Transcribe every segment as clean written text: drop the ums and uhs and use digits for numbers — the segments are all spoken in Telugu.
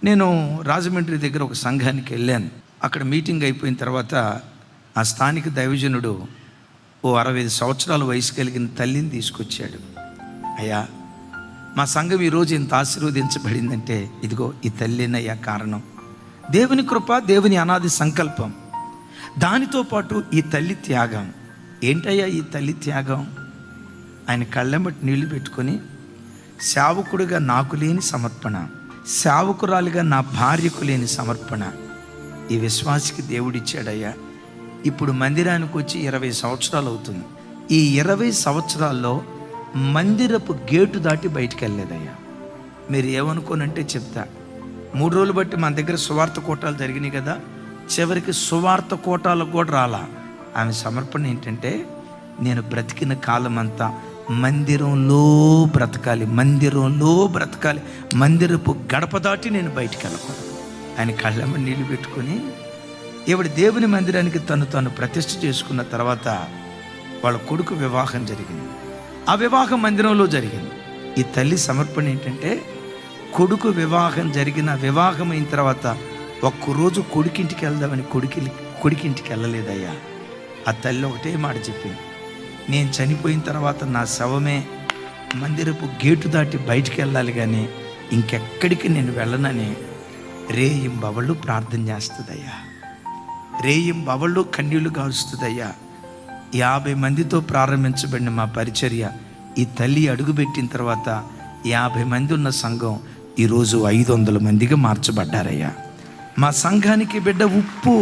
నేను రాజమండ్రి దగ్గర ఒక సంఘానికి వెళ్ళాను. అక్కడ మీటింగ్ అయిపోయిన తర్వాత ఆ స్థానిక దైవజనుడు ఓ 65 సంవత్సరాల వయసు కలిగిన తల్లిని తీసుకొచ్చాడు. అయ్యా, మా సంఘం ఈరోజు ఇంత ఆశీర్వదించబడిందంటే ఇదిగో ఈ తల్లినయ్యా కారణం. దేవుని కృప, దేవుని అనాది సంకల్పం, దానితో పాటు ఈ తల్లి త్యాగం. ఏంటయ్యా ఈ తల్లి త్యాగం? ఆయన కళ్ళెంబటి నీళ్లు పెట్టుకొని, సేవకుడిగా నాకు లేని సమర్పణ, సేవకురాలిగా నా భార్యకు లేని సమర్పణ ఈ విశ్వాసికి దేవుడిచ్చాడయ్యా. ఇప్పుడు మందిరానికి వచ్చి 20 సంవత్సరాలు అవుతుంది. ఈ 20 సంవత్సరాల్లో మందిరపు గేటు దాటి బయటికి వెళ్ళలేదయ్యా. మీరు ఏమనుకోనంటే చెప్తా. 3 రోజులు బట్టి మన దగ్గర సువార్త కోటాలు జరిగినాయి కదా, చివరికి సువార్త కోటాలకు కూడా రాలా. ఆమె సమర్పణ ఏంటంటే, నేను బ్రతికిన కాలం అంతా మందిరంలో బ్రతకాలి, మందిరంలో బ్రతకాలి, మందిరపు గడప దాటి నేను బయటికి వెళ్ళకూడదు. ఆయన కళ్ళమ్మ నీళ్ళు పెట్టుకొని, ఈవిడ దేవుని మందిరానికి తను ప్రతిష్ఠ చేసుకున్న తర్వాత వాళ్ళ కొడుకు వివాహం జరిగింది. ఆ వివాహం మందిరంలో జరిగింది. ఈ తల్లి సమర్పణ ఏంటంటే, కొడుకు వివాహం అయిన తర్వాత ఒక్కరోజు కొడుకింటికి వెళ్దామని కొడుకింటికి వెళ్ళలేదయ్యా. ఆ తల్లి ఒకటే మాట చెప్పింది, నేను చనిపోయిన తర్వాత నా శవమే మందిరపు గేటు దాటి బయటికి వెళ్ళాలి, కానీ ఇంకెక్కడికి నేను వెళ్ళనని రేయింబవళ్ళు ప్రార్థన చేస్తుందయ్యా. రేయింబవళ్ళు కన్నీళ్లు కారుస్తుందయ్యా. 50 మందితో ప్రారంభించబడిన మా పరిచర్య ఈ తల్లి అడుగుపెట్టిన తర్వాత 50 మంది ఉన్న సంఘం ఈరోజు 500 మందిగా మార్చబడ్డారయ్యా. మా సంఘానికి బిడ్డ ఉప్పు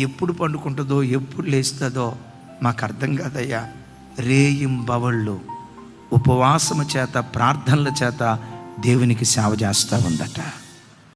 ఎప్పుడు పండుకుంటుందో, ఎప్పుడు లేస్తుందో మాకు అర్థం కాదయ్యా. రేయింబవళ్ళు ఉపవాసము చేత, ప్రార్థనల చేత దేవునికి సేవ చేస్తూ ఉందట.